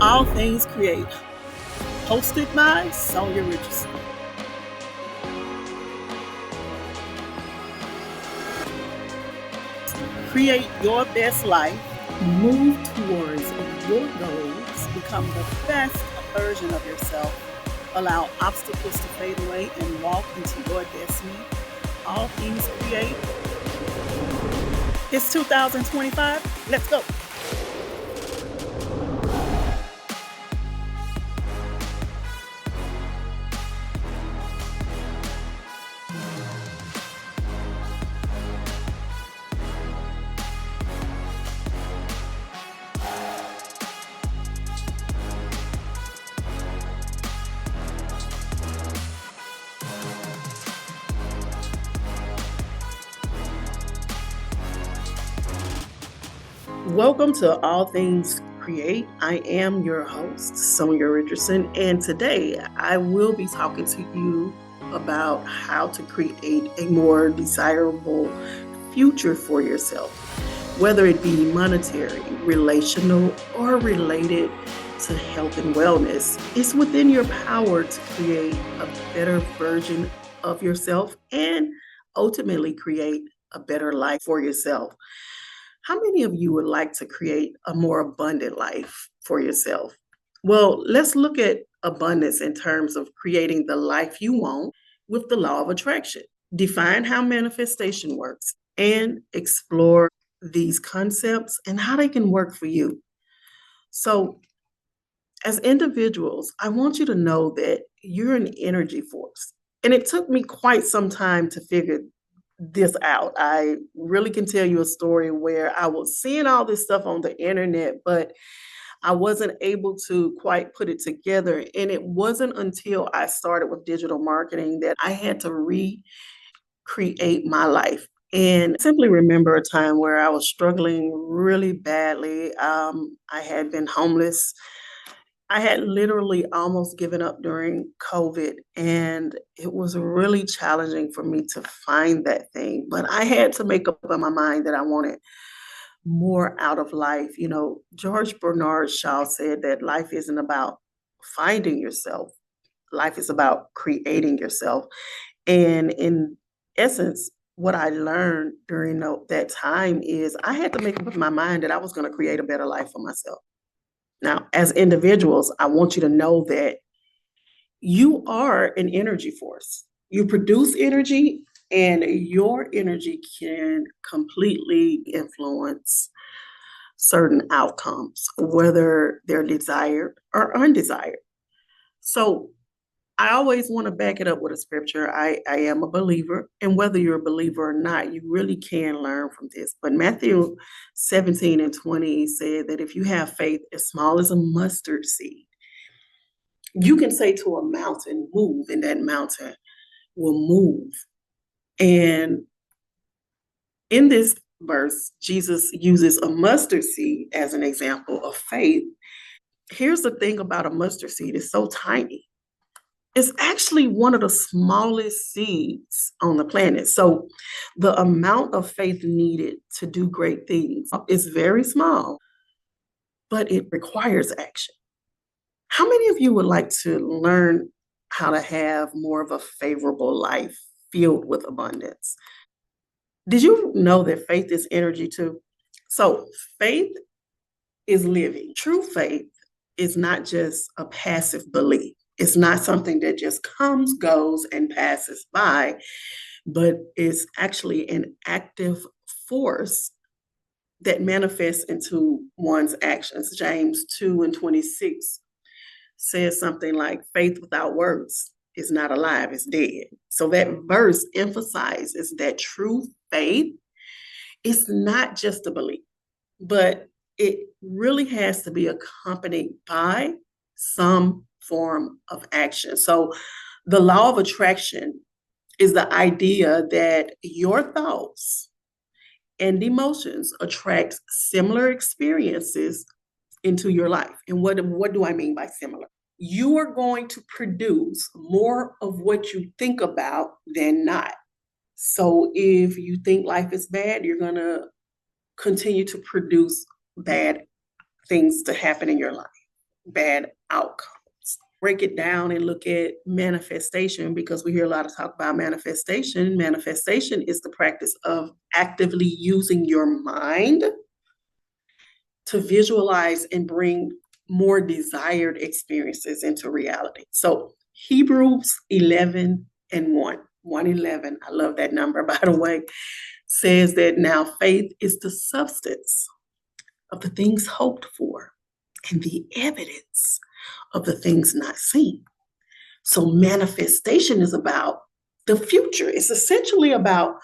All Things Create, hosted by Sonia Richardson. Create your best life, move towards your goals, become the best version of yourself, allow obstacles to fade away, and walk into your destiny. All Things Create. It's 2025. Let's go. Welcome to All Things Create. I am your host, Sonia Richardson, and today I will be talking to you about how to create a more desirable future for yourself, whether it be monetary, relational, or related to health and wellness. It's within your power to create a better version of yourself and ultimately create a better life for yourself. How many of you would like to create a more abundant life for yourself? Well, let's look at abundance in terms of creating the life you want with the law of attraction. Define how manifestation works and explore these concepts and how they can work for you. So, as individuals, I want you to know that you're an energy force. And it took me quite some time to figure this out. I really can tell you a story where I was seeing all this stuff on the internet, but I wasn't able to quite put it together. And it wasn't until I started with digital marketing that I had to recreate my life. And I simply remember a time where I was struggling really badly. I had been homeless. I had literally almost given up during COVID, and it was really challenging for me to find that thing. But I had to make up in my mind that I wanted more out of life. You know, George Bernard Shaw said that life isn't about finding yourself, life is about creating yourself. And in essence, what I learned during that time is I had to make up in my mind that I was going to create a better life for myself. Now, as individuals, I want you to know that you are an energy force. You produce energy, and your energy can completely influence certain outcomes, whether they're desired or undesired. So, I always want to back it up with a scripture. I am a believer, and whether you're a believer or not, you really can learn from this. But Matthew 17:20 said that if you have faith as small as a mustard seed, you can say to a mountain, move, and that mountain will move. And in this verse, Jesus uses a mustard seed as an example of faith. Here's the thing about a mustard seed, it's so tiny. It's actually one of the smallest seeds on the planet. So the amount of faith needed to do great things is very small, but it requires action. How many of you would like to learn how to have more of a favorable life filled with abundance? Did you know that faith is energy too? So faith is living. True faith is not just a passive belief. It's not something that just comes, goes, and passes by, but it's actually an active force that manifests into one's actions. James 2:26 says something like, faith without works is not alive, it's dead. So that verse emphasizes that true faith is not just a belief, but it really has to be accompanied by some form of action. So the law of attraction is the idea that your thoughts and emotions attract similar experiences into your life. And what do I mean by similar? You are going to produce more of what you think about than not. So if you think life is bad, you're going to continue to produce bad things to happen in your life. bad outcomes. Break it down and look at manifestation, because we hear a lot of talk about manifestation. Manifestation is the practice of actively using your mind to visualize and bring more desired experiences into reality. So Hebrews 11 and 1, 1:11, I love that number, by the way, says that now faith is the substance of the things hoped for and the evidence of the things not seen. So manifestation is about the future. It's essentially about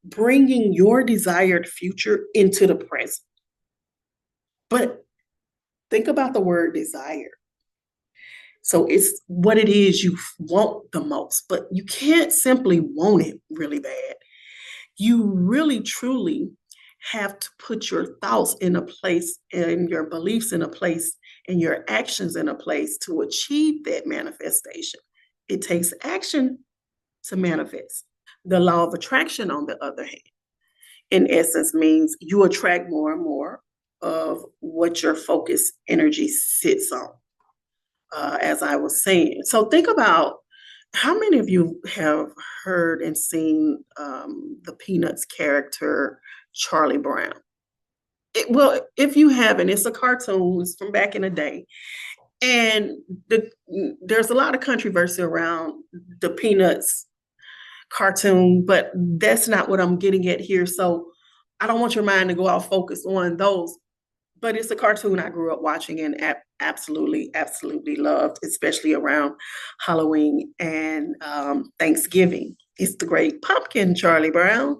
bringing your desired future into the present. But think about the word desire. So it's what it is you want the most, but you can't simply want it really bad. You really truly have to put your thoughts in a place and your beliefs in a place and your actions in a place to achieve that manifestation. It takes action to manifest. The law of attraction, on the other hand, in essence, means you attract more and more of what your focus energy sits on, as I was saying. So think about, how many of you have heard and seen the Peanuts character Charlie Brown? Well, if you haven't, it's a cartoon. It's from back in the day, and there's a lot of controversy around the Peanuts cartoon, but that's not what I'm getting at here. So I don't want your mind to go off focus on those. But it's a cartoon I grew up watching and absolutely, absolutely loved, especially around Halloween and Thanksgiving. It's the Great Pumpkin, Charlie Brown.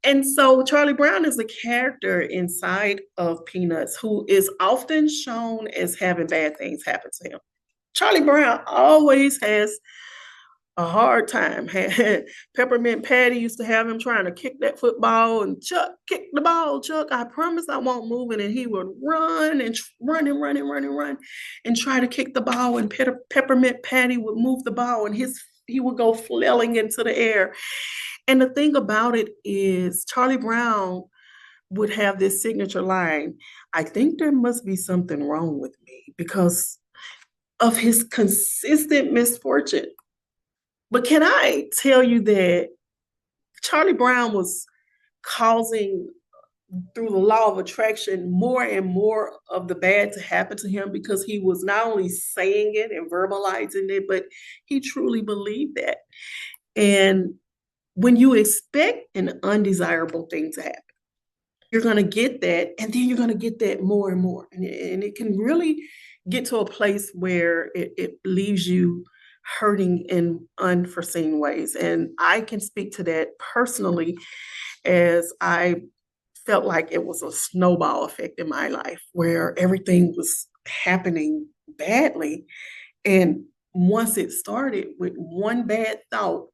And so Charlie Brown is a character inside of Peanuts who is often shown as having bad things happen to him. Charlie Brown always has a hard time. Peppermint Patty used to have him trying to kick that football, and Chuck, kick the ball, Chuck. I promise I won't move it. And he would run and run and try to kick the ball. And Peppermint Patty would move the ball, and he would go flailing into the air. And the thing about it is, Charlie Brown would have this signature line: I think there must be something wrong with me, because of his consistent misfortune. But can I tell you that Charlie Brown was causing, through the law of attraction, more and more of the bad to happen to him, because he was not only saying it and verbalizing it, but he truly believed that. And when you expect an undesirable thing to happen, you're going to get that, and then you're going to get that more and more. And it can really get to a place where it leaves you hurting in unforeseen ways. And I can speak to that personally, as I felt like it was a snowball effect in my life where everything was happening badly. And once it started with one bad thought,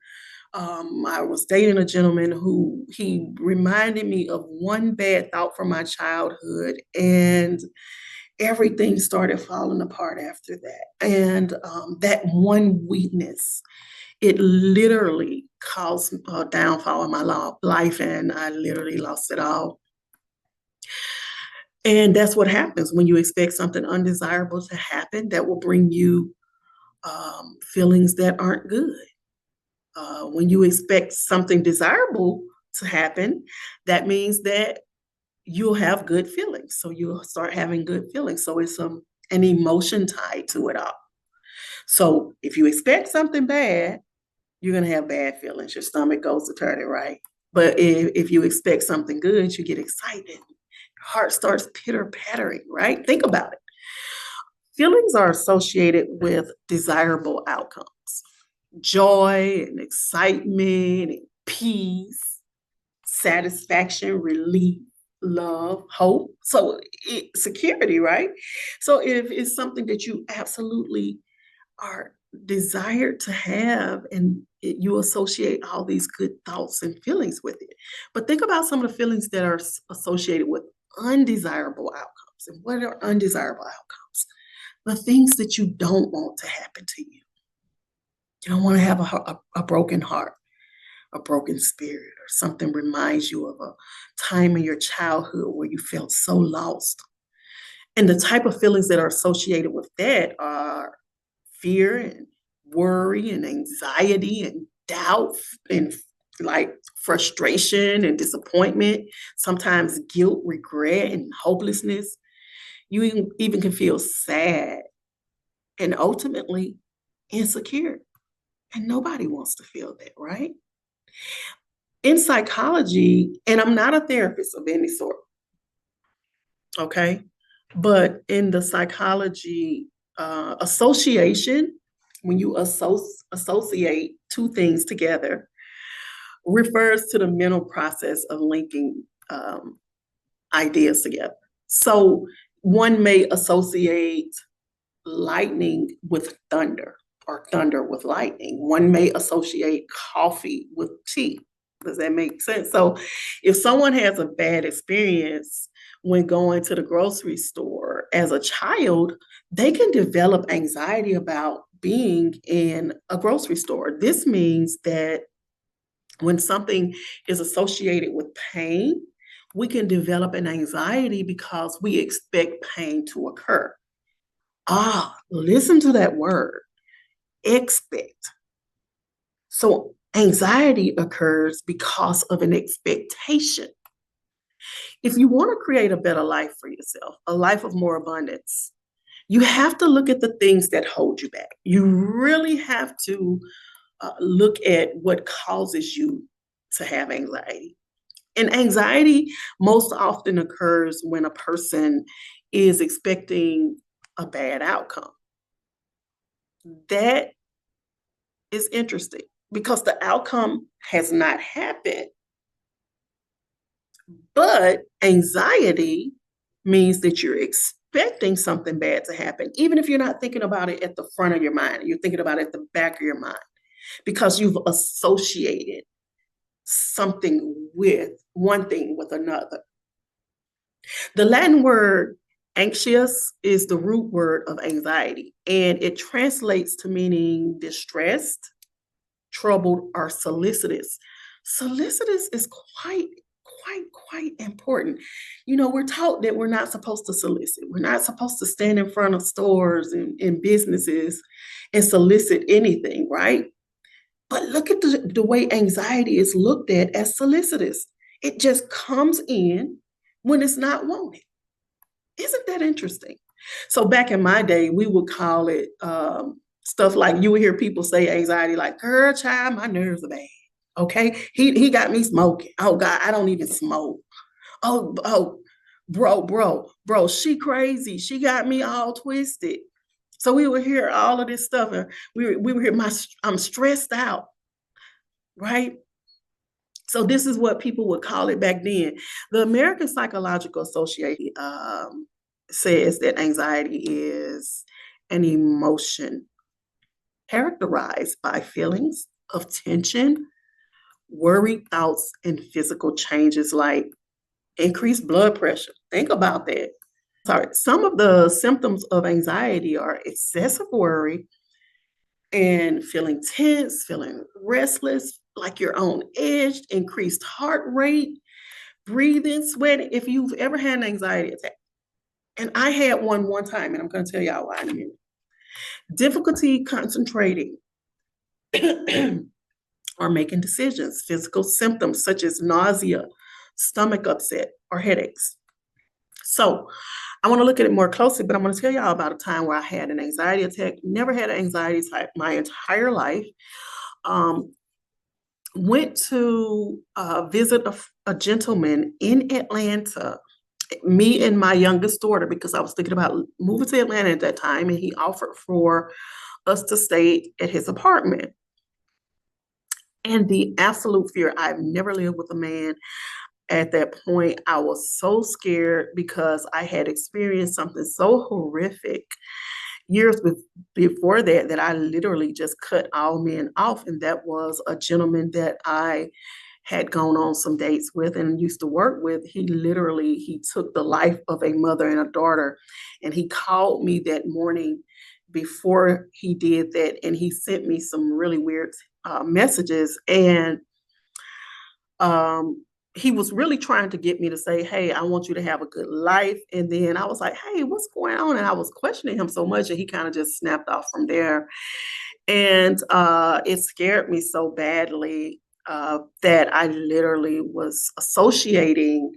I was dating a gentleman who he reminded me of one bad thought from my childhood, and everything started falling apart after that. And that one weakness, it literally caused a downfall in my life, and I literally lost it all. And that's what happens when you expect something undesirable to happen that will bring you feelings that aren't good. When you expect something desirable to happen, that means that you'll have good feelings. So you'll start having good feelings. So it's an emotion tied to it all. So if you expect something bad, you're going to have bad feelings. Your stomach goes to turning, right? But if you expect something good, you get excited. Your heart starts pitter pattering, right? Think about it. Feelings are associated with desirable outcomes: joy and excitement and peace, satisfaction, relief, love, hope. So security, right? So if it's something that you absolutely are desired to have, and you associate all these good thoughts and feelings with it. But think about some of the feelings that are associated with undesirable outcomes. And what are undesirable outcomes? The things that you don't want to happen to you. You don't want to have a broken heart, a broken spirit, or something reminds you of a time in your childhood where you felt so lost. And the type of feelings that are associated with that are fear and worry and anxiety and doubt and like frustration and disappointment, sometimes guilt, regret, and hopelessness. You even can feel sad and ultimately insecure. And nobody wants to feel that, right? In psychology, and I'm not a therapist of any sort, okay? But in the psychology association, when you associate two things together, refers to the mental process of linking ideas together. So one may associate lightning with thunder or thunder with lightning. One may associate coffee with tea. Does that make sense? So if someone has a bad experience when going to the grocery store as a child, they can develop anxiety about being in a grocery store. This means that when something is associated with pain, we can develop an anxiety because we expect pain to occur. Ah, listen to that word, expect. So anxiety occurs because of an expectation. If you want to create a better life for yourself, a life of more abundance, you have to look at the things that hold you back. You really have to look at what causes you to have anxiety. And anxiety most often occurs when a person is expecting a bad outcome. That is interesting because the outcome has not happened. But anxiety means that you're expecting something bad to happen, even if you're not thinking about it at the front of your mind. You're thinking about it at the back of your mind because you've associated something with one thing with another. The Latin word anxious is the root word of anxiety, and it translates to meaning distressed, troubled, or solicitous. Solicitous is quite important. You know, we're taught that we're not supposed to solicit. We're not supposed to stand in front of stores and businesses and solicit anything, right? But look at the way anxiety is looked at as solicitous. It just comes in when it's not wanted. Isn't that interesting? So back in my day, we would call it stuff like you would hear people say anxiety, like, girl, child, my nerves are bad. Okay. He got me smoking. Oh God, I don't even smoke. Oh, bro, she crazy. She got me all twisted. So we would hear all of this stuff, and we would hear I'm stressed out, right? So this is what people would call it back then. The American Psychological Association says that anxiety is an emotion characterized by feelings of tension, worried thoughts, and physical changes like increased blood pressure. Think about that. Sorry, some of the symptoms of anxiety are excessive worry and feeling tense, feeling restless, like you're on edge, increased heart rate, breathing, sweating. If you've ever had an anxiety attack, and I had one time, and I'm going to tell y'all why in a minute. Difficulty concentrating or making decisions, physical symptoms such as nausea, stomach upset, or headaches. So I want to look at it more closely, but I'm going to tell y'all about a time where I had an anxiety attack. Never had an anxiety attack my entire life. Went to visit a gentleman in Atlanta, me and my youngest daughter, because I was thinking about moving to Atlanta at that time, and he offered for us to stay at his apartment. And the absolute fear, I've never lived with a man. At that point, I was so scared because I had experienced something so horrific years before that I literally just cut all men off. And that was a gentleman that I had gone on some dates with and used to work with. He took the life of a mother and a daughter. And he called me that morning before he did that, and he sent me some really weird messages. And he was really trying to get me to say, hey, I want you to have a good life. And then I was like, hey, what's going on? And I was questioning him so much, and he kind of just snapped off from there. And it scared me so badly that I literally was associating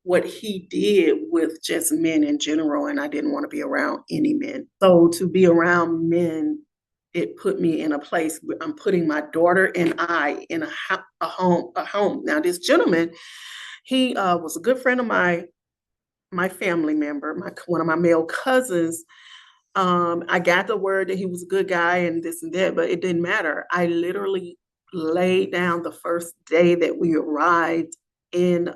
what he did with just men in general, and I didn't want to be around any men. So to be around men, it put me in a place where I'm putting my daughter and I in a home. Now, this gentleman, he was a good friend of my family member, one of my male cousins. I got the word that he was a good guy and this and that, but it didn't matter. I literally laid down the first day that we arrived in.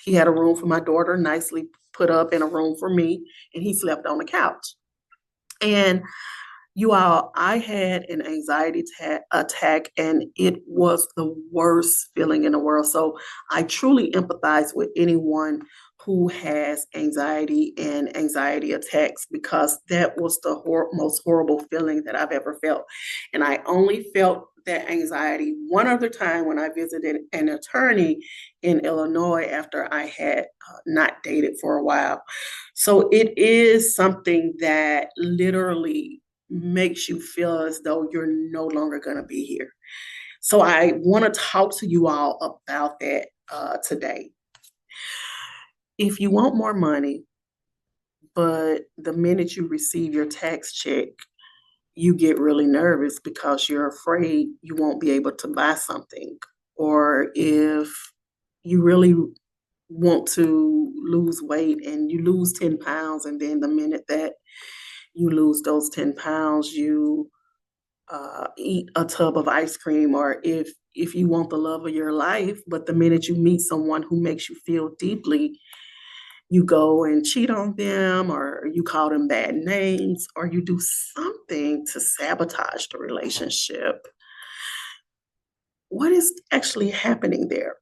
He had a room for my daughter, nicely put up, in a room for me, and he slept on the couch. And you all, I had an anxiety attack, and it was the worst feeling in the world. So I truly empathize with anyone who has anxiety and anxiety attacks, because that was the most horrible feeling that I've ever felt. And I only felt that anxiety one other time when I visited an attorney in Illinois after I had not dated for a while. So it is something that literally makes you feel as though you're no longer going to be here. So I want to talk to you all about that today. If you want more money, but the minute you receive your tax check, you get really nervous because you're afraid you won't be able to buy something. Or if you really want to lose weight and you lose 10 pounds, and then the minute that you lose those 10 pounds, you eat a tub of ice cream. Or if you want the love of your life, but the minute you meet someone who makes you feel deeply, you go and cheat on them, or you call them bad names, or you do something to sabotage the relationship. What is actually happening there?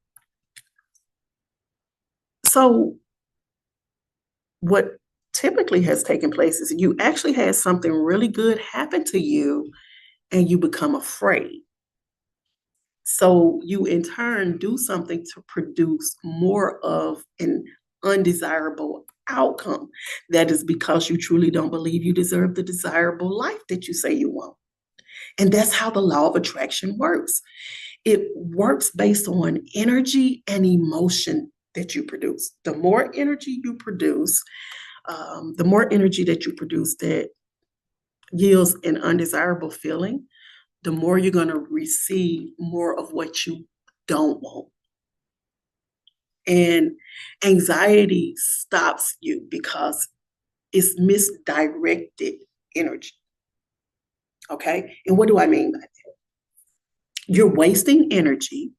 So what typically has taken place is you actually had something really good happen to you, and you become afraid. So you in turn do something to produce more of an undesirable outcome. That is because you truly don't believe you deserve the desirable life that you say you want. And that's how the law of attraction works. It works based on energy and emotion that you produce. The more energy you produce, the more energy that you produce that yields an undesirable feeling, the more you're going to receive more of what you don't want. And anxiety stops you because it's misdirected energy. Okay. And what do I mean by that? You're wasting energy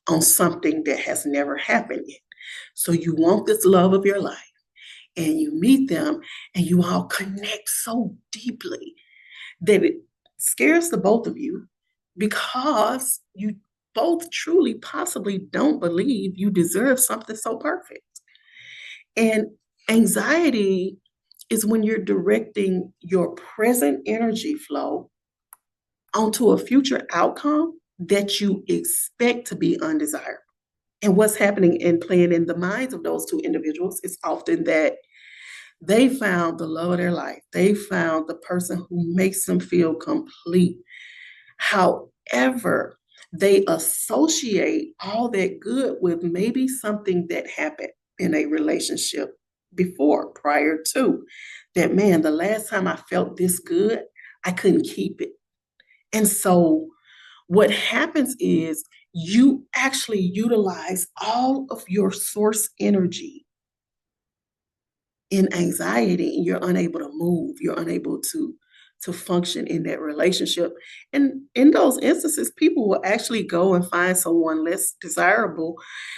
on something that has never happened yet. So you want this love of your life, and you meet them, and you all connect so deeply that it scares the both of you, because you both truly possibly don't believe you deserve something so perfect. And anxiety is when you're directing your present energy flow onto a future outcome that you expect to be undesirable. And what's happening and playing in the minds of those two individuals is often that they found the love of their life. They found the person who makes them feel complete. However, they associate all that good with maybe something that happened in a relationship before, prior to that. Man, the last time I felt this good, I couldn't keep it. And so what happens is you actually utilize all of your source energy in anxiety, and you're unable to move, you're unable to function in that relationship. And in those instances, people will actually go and find someone less desirable,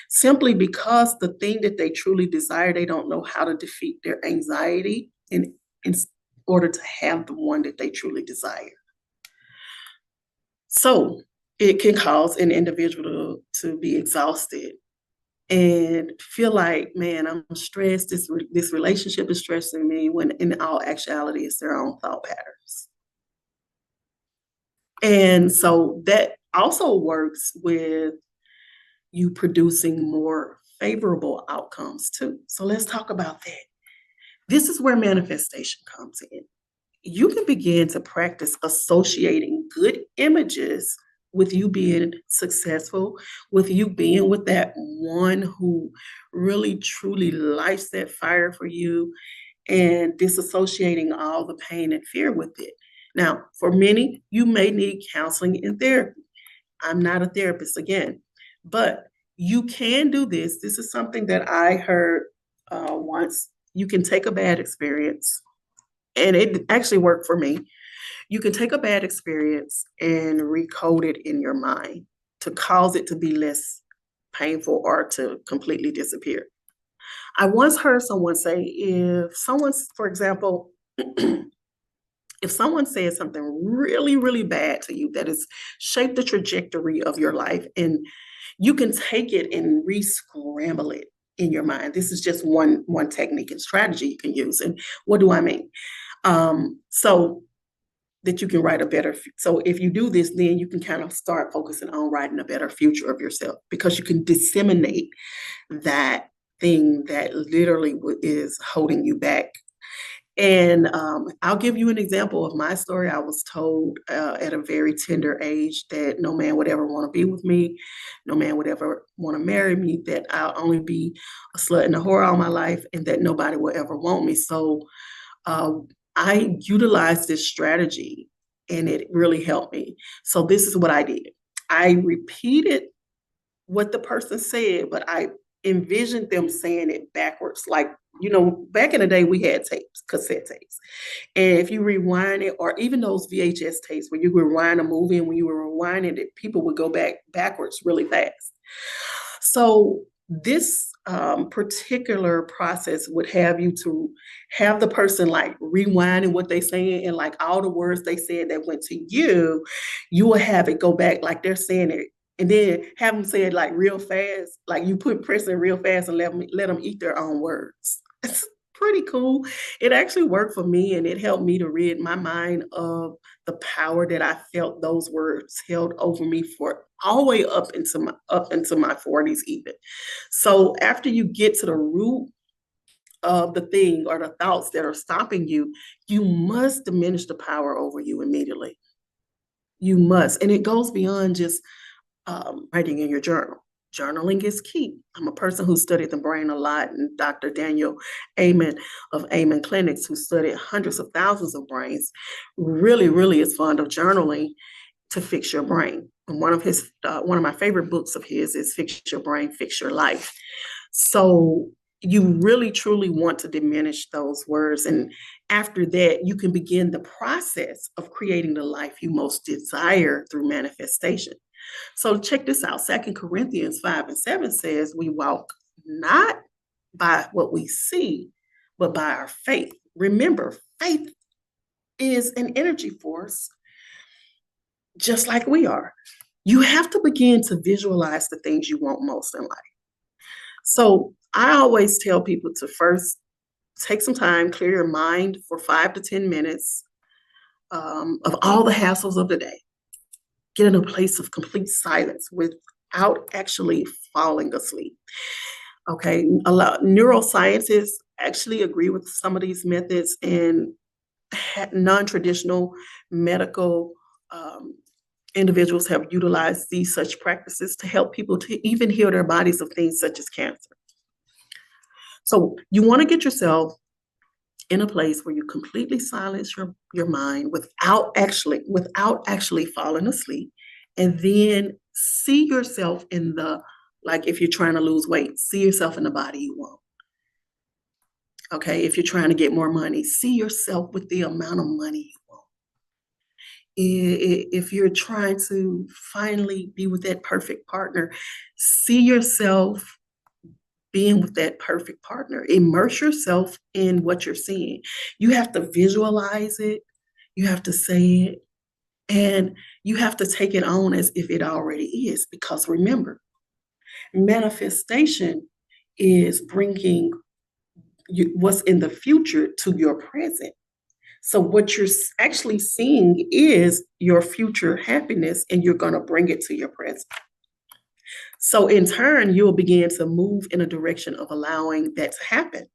simply because the thing that they truly desire, they don't know how to defeat their anxiety in order to have the one that they truly desire. So it can cause an individual to be exhausted and feel like, man, I'm stressed. This relationship is stressing me, when in all actuality, it's their own thought patterns. And so that also works with you producing more favorable outcomes too. So let's talk about that. This is where manifestation comes in. You can begin to practice associating good images with you being successful, with you being with that one who really truly lights that fire for you, and disassociating all the pain and fear with it. Now, for many, you may need counseling and therapy. I'm not a therapist again, but you can do this. This is something that I heard once. You can take a bad experience, and it actually worked for me. You can take a bad experience and recode it in your mind to cause it to be less painful or to completely disappear. I once heard someone say, if someone's, for example, if someone says something really, really bad to you that has shaped the trajectory of your life, and you can take it and re-scramble it in your mind. This is just one technique and strategy you can use. And what do I mean? So that you can write a better. So if you do this, then you can kind of start focusing on writing a better future of yourself, because you can disseminate that thing that literally is holding you back. And I'll give you an example of my story. I was told at a very tender age that no man would ever want to be with me, no man would ever want to marry me, that I'll only be a slut and a whore all my life, and that nobody will ever want me. So uh, I utilized this strategy, and it really helped me. So this is what I did. I repeated what the person said, but I envisioned them saying it backwards. Like, back in the day, we had tapes, cassette tapes. And if you rewind it, or even those VHS tapes where you rewind a movie, and when you were rewinding it, people would go backwards really fast. So this particular process would have you to have the person like rewinding what they saying, and like all the words they said that went to you, you will have it go back like they're saying it, and then have them say it like real fast, like you put pressing real fast and let them eat their own words. It's pretty cool. It actually worked for me, and it helped me to rid my mind of the power that I felt those words held over me for all the way up into my 40s even. So after you get to the root of the thing or the thoughts that are stopping you, you must diminish the power over you immediately. You must. And it goes beyond just writing in your journal. Journaling is key. I'm a person who studied the brain a lot, and Dr. Daniel Amen of Amen Clinics, who studied hundreds of thousands of brains, really, really is fond of journaling to fix your brain. And one of my favorite books of his is Fix Your Brain, Fix Your Life. So you really truly want to diminish those words, and after that, you can begin the process of creating the life you most desire through manifestation. So check this out. 2 Corinthians 5:7 says, we walk not by what we see, but by our faith. Remember, faith is an energy force, just like we are. You have to begin to visualize the things you want most in life. So I always tell people to first take some time, clear your mind for 5 to 10 minutes of all the hassles of the day. Get in a place of complete silence without actually falling asleep. Okay, a lot neuroscientists actually agree with some of these methods, and non-traditional medical individuals have utilized these such practices to help people to even heal their bodies of things such as cancer. So you want to get yourself in a place where you completely silence your mind without actually falling asleep, and then see yourself in the, like, if you're trying to lose weight, see yourself in the body you want. Okay, if you're trying to get more money, see yourself with the amount of money you want. If you're trying to finally be with that perfect partner, see yourself being with that perfect partner. Immerse yourself in what you're seeing. You have to visualize it, you have to say it, and you have to take it on as if it already is. Because remember, manifestation is bringing what's in the future to your present. So what you're actually seeing is your future happiness, and you're going to bring it to your present. So in turn, you'll begin to move in a direction of allowing that to happen.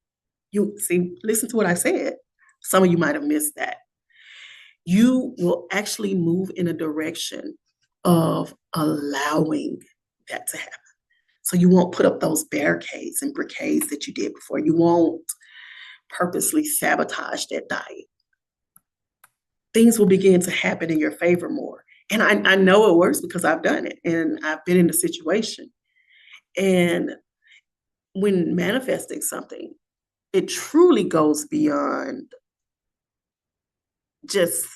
You see, listen to what I said. Some of you might have missed that. You will actually move in a direction of allowing that to happen. So you won't put up those barricades and brickades that you did before. You won't purposely sabotage that diet. Things will begin to happen in your favor more. And I know it works because I've done it and I've been in the situation. And when manifesting something, it truly goes beyond just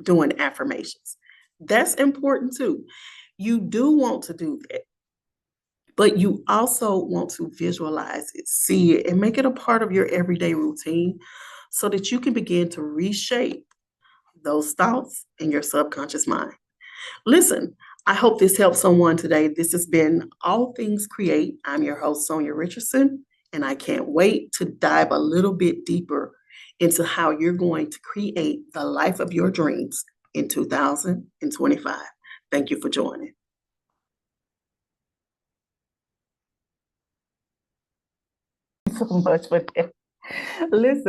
doing affirmations. That's important too. You do want to do that, but you also want to visualize it, see it, and make it a part of your everyday routine so that you can begin to reshape those thoughts in your subconscious mind. Listen, I hope this helps someone today. This has been All Things Create. I'm your host, Sonia Richardson, and I can't wait to dive a little bit deeper into how you're going to create the life of your dreams in 2025. Thank you for joining. So much for that. Listen.